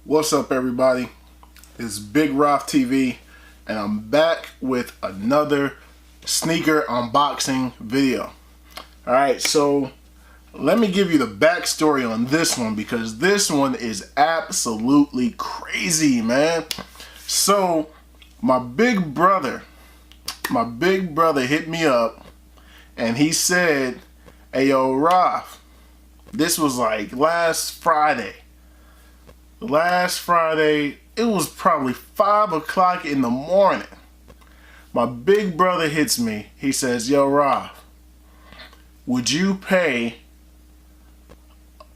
What's up, everybody? It's Big Roth TV, and I'm back with another sneaker unboxing video. Alright, so let me give you the backstory on this one, because this one is absolutely crazy, man. So my big brother hit me up and he said, "Hey yo, Roth," this was like last Friday, it was probably 5 o'clock in the morning. My big brother hits me. He says, "Yo, Roth, would you pay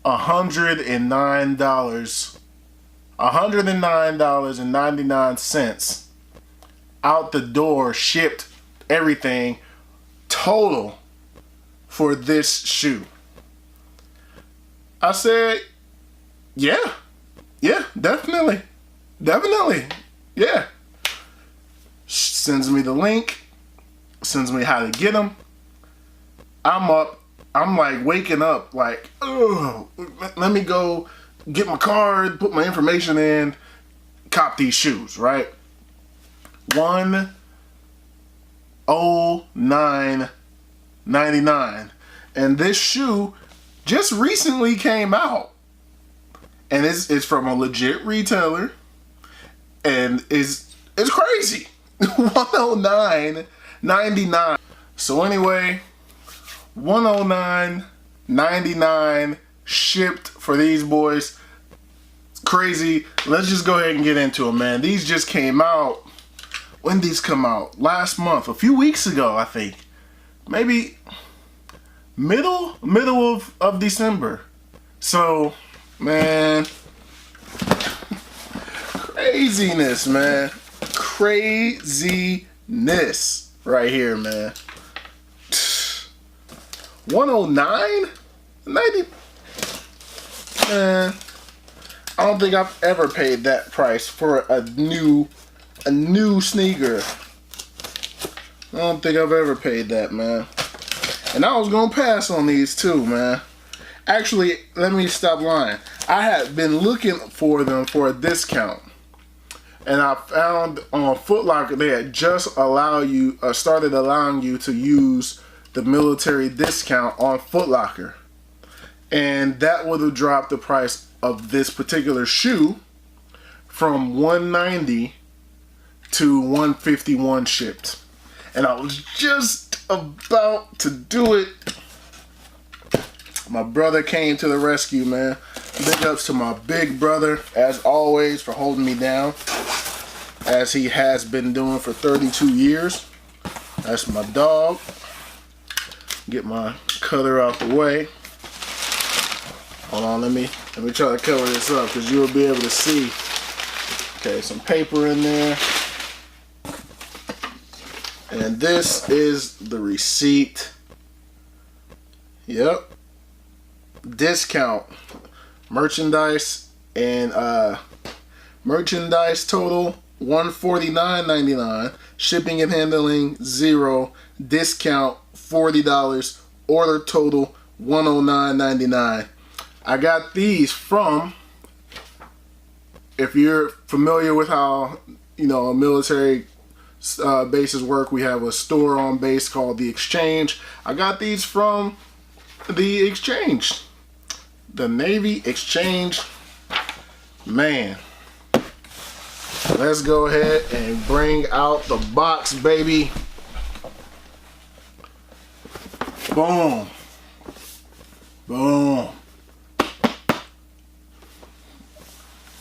$109.99 out the door, shipped, everything, total, for this shoe?" I said, yeah, definitely, yeah. Sends me the link, sends me how to get them. I'm like waking up like, oh, let me go get my card, put my information in, cop these shoes, right? $109.99, and this shoe just recently came out, and it's from a legit retailer, and it's crazy. $109.99. So anyway, $109.99 shipped for these boys. It's crazy. Let's just go ahead and get into it, man. These just came out. When these come out? Last month, a few weeks ago, I think. Maybe middle of December. So, man, craziness, man. Craziness right here, man. 109.90. Man, I don't think I've ever paid that price for a new sneaker. I don't think I've ever paid that, man. And I was gonna pass on these too, man. Actually, let me stop lying. I had been looking for them for a discount, and I found on Foot Locker they had just started allowing you to use the military discount on Foot Locker, and that would have dropped the price of this particular shoe from $190 to $151 shipped. And I was just about to do it. My brother came to the rescue, man. Big ups to my big brother, as always, for holding me down, as he has been doing for 32 years. That's my dog. Get my cutter out the way. Hold on, let me try to cover this up, because you'll be able to see. Okay, some paper in there. And this is the receipt. Yep. Discount. Merchandise and merchandise total $149.99. Shipping and handling $0. Discount $40. Order total $109.99. I got these from, if you're familiar with how, a military bases work, we have a store on base called the Exchange. I got these from the Exchange, the Navy Exchange. Man, let's go ahead and bring out the box, baby. Boom, boom,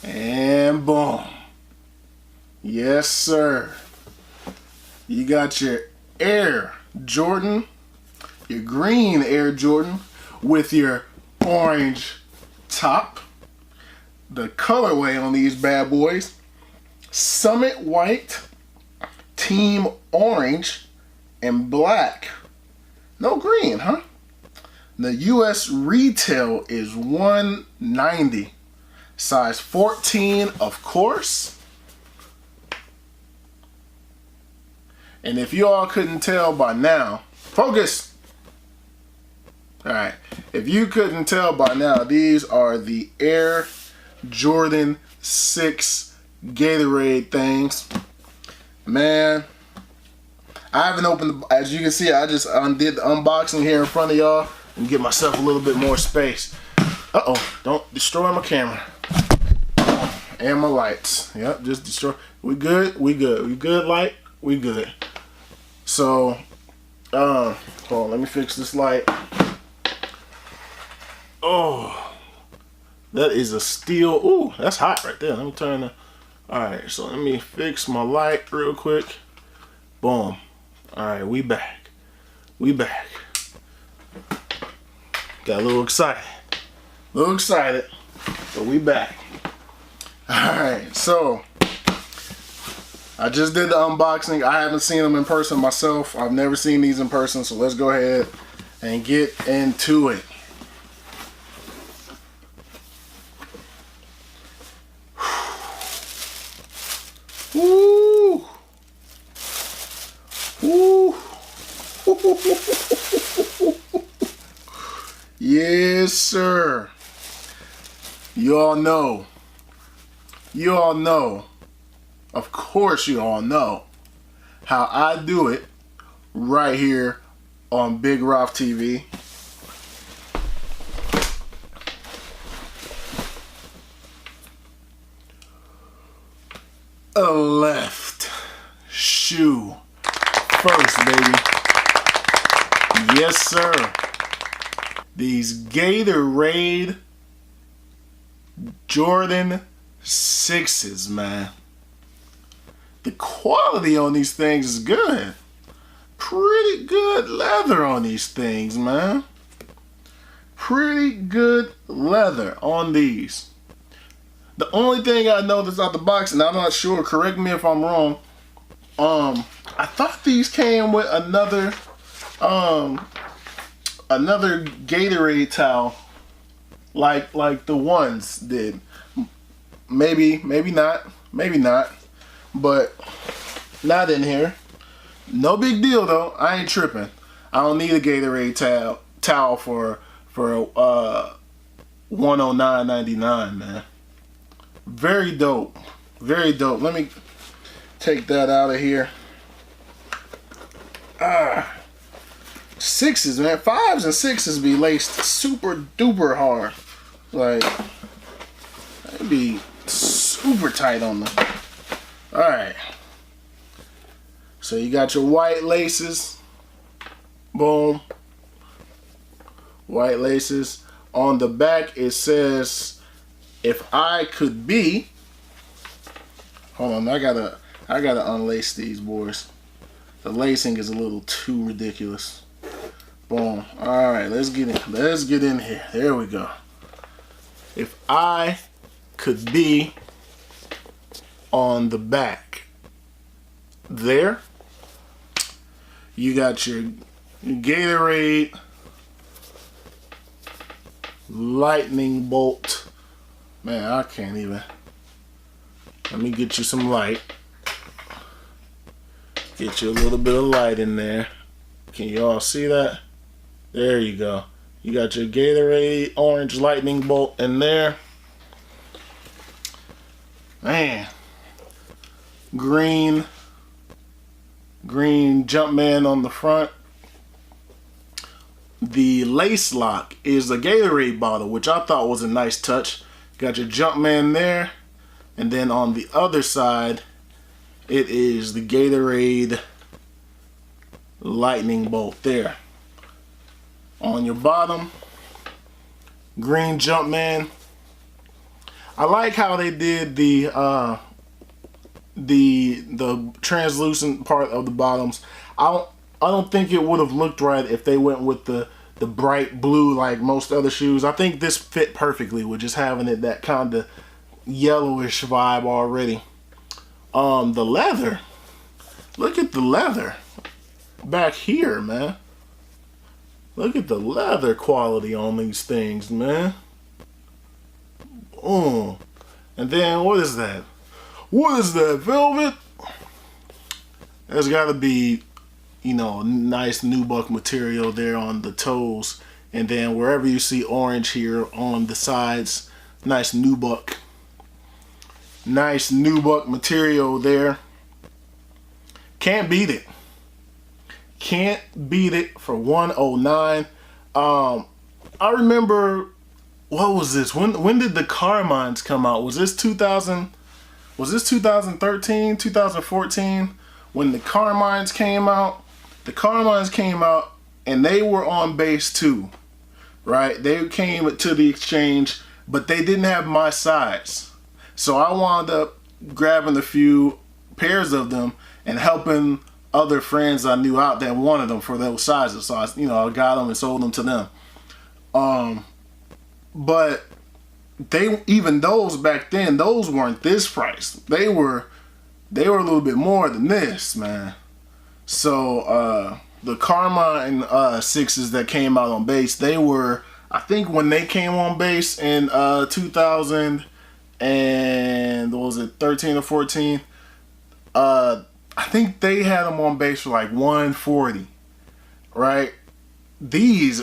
and boom. Yes, sir. You got your Air Jordan, your green Air Jordan with your orange top. The colorway on these bad boys: Summit White, Team Orange, and Black. No green, huh? The US retail is $190. Size 14, of course. And if you all couldn't tell by now, focus. Alright, if you couldn't tell by now, these are the Air Jordan 6 Gatorade things. Man, I haven't opened, as you can see, I just undid the unboxing here in front of y'all and give myself a little bit more space. Uh-oh, don't destroy my camera. And my lights. Yep, just destroy. We good, we good. We good, light, we good. So, hold on, let me fix this light. Oh, that is a steel. Ooh, that's hot right there. Let me turn the, alright, so let me fix my light real quick. Boom. Alright, we back. We back. Got a little excited. A little excited, but we back. Alright, so I just did the unboxing. I haven't seen them in person myself. I've never seen these in person, so let's go ahead and get into it. Woo! Woo! Yes, sir. You all know. You all know. Of course you all know how I do it right here on Big Ralph TV. A left shoe first, baby. Yes, sir. These Gatorade Jordan 6s, man. The quality on these things is good. Pretty good leather on these things, man. Pretty good leather on these. The only thing I noticed out the box, and I'm not sure, correct me if I'm wrong, I thought these came with another Gatorade towel, like the ones did. Maybe not, but not in here. No big deal though. I ain't tripping. I don't need a Gatorade towel for $109.99, man. Very dope. Very dope. Let me take that out of here. 6s, man. 5s and 6s be laced super duper hard. Like, they'd be super tight on them. Alright. So you got your white laces. Boom. White laces. On the back it says, if I could be. Hold on, I gotta unlace these boys. The lacing is a little too ridiculous. Boom. Alright, let's get in here. There we go. If I could be on the back. There. You got your Gatorade lightning bolt. Man, I can't even. Let me get you some light. Get you a little bit of light in there. Can you all see that? There you go. You got your Gatorade orange lightning bolt in there. Man. Green Jumpman on the front. The lace lock is a Gatorade bottle, which I thought was a nice touch. Got your Jumpman there, and then on the other side it is the Gatorade lightning bolt there. On your bottom, green Jumpman. I like how they did the translucent part of the bottoms. I don't think it would have looked right if they went with the bright blue like most other shoes. I think this fit perfectly with just having it that kind of yellowish vibe already. The leather. Look at the leather back here, man. Look at the leather quality on these things, man. Oh, and then what is that? What is that, velvet? There's got to be, you know, nice nubuck material there on the toes, and then wherever you see orange here on the sides, nice nubuck. Nice nubuck material there. Can't beat it. Can't beat it for 109. I remember, what was this? When did the Carmines come out? Was this 2000? Was this 2013, 2014? When the Carmines came out? The Carmines came out and they were on base too, right? They came to the exchange, but they didn't have my size. So I wound up grabbing a few pairs of them and helping other friends I knew out that wanted them for those sizes. So I got them and sold them to them. But even those back then, those weren't this price. They were a little bit more than this, man. So the Carmine 6s that came out on base, they were, I think when they came on base in 2000 and what was it, 13 or 14, I think they had them on base for like 140, right? These,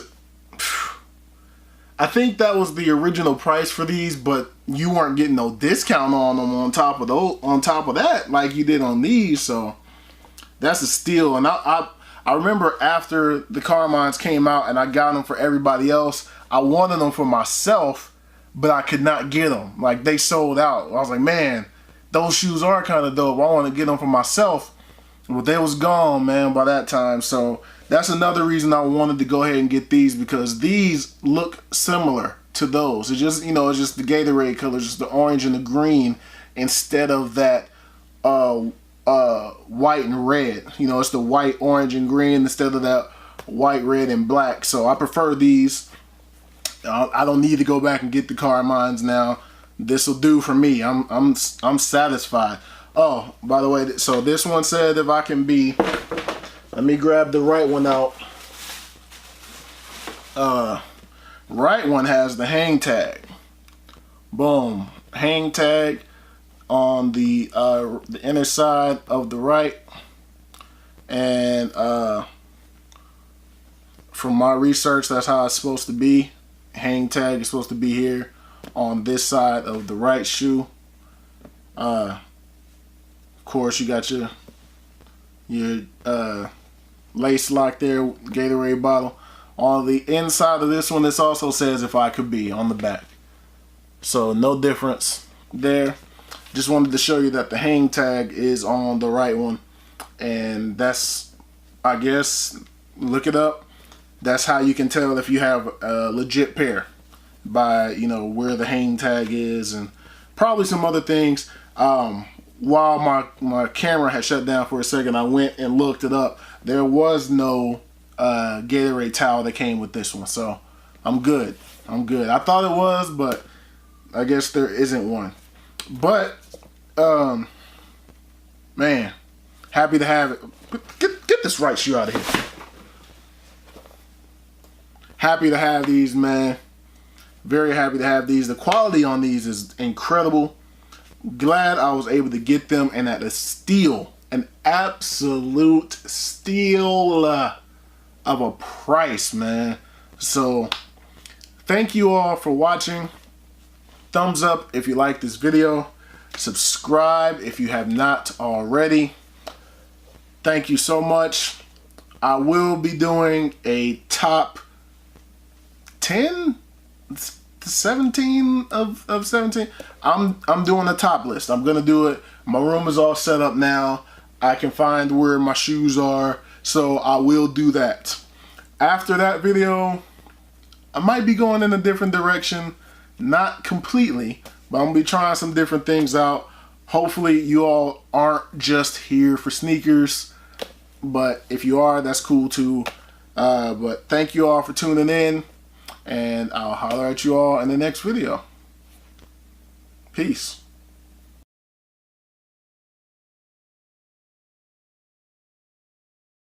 I think that was the original price for these, but you weren't getting no discount on them on top of that like you did on these. So that's a steal. And I remember after the Carmines came out and I got them for everybody else, I wanted them for myself, but I could not get them. Like, they sold out. I was like, man, those shoes are kind of dope. I want to get them for myself. But they was gone, man, by that time. So that's another reason I wanted to go ahead and get these, because these look similar to those. It's just, it's just the Gatorade color, just the orange and the green instead of that white and red. It's the white, orange, and green instead of that white, red, and black. So I prefer these. I don't need to go back and get the Carmines now. This will do for me. I'm satisfied. Oh, by the way, so this one said if I can be, let me grab the right one out. Right one has the hang tag. Boom, hang tag on the inner side of the right. And from my research, that's how it's supposed to be. Hang tag is supposed to be here on this side of the right shoe. Of course, you got your lace lock there, Gatorade bottle. On the inside of this one, this also says if I could be on the back. So no difference there. Just wanted to show you that the hang tag is on the right one. And that's, I guess, look it up. That's how you can tell if you have a legit pair, by where the hang tag is, and probably some other things. While my camera had shut down for a second, I went and looked it up. There was no Gatorade towel that came with this one, so I'm good. I thought it was, but I guess there isn't one. But man, happy to have it. Get this right shoe out of here. Happy to have these, man. Very happy to have these. The quality on these is incredible. Glad I was able to get them, and at a steal, an absolute steal of a price, man. So thank you all for watching. Thumbs up if you like this video. Subscribe if you have not already. Thank you so much. I will be doing a top 10, 17 of 17. I'm doing a top list. I'm gonna do it. My room is all set up now. I can find where my shoes are, so I will do that. After that video, I might be going in a different direction. Not completely, but I'm gonna be trying some different things out. Hopefully you all aren't just here for sneakers, but if you are, that's cool too. But thank you all for tuning in, and I'll holler at you all in the next video. Peace.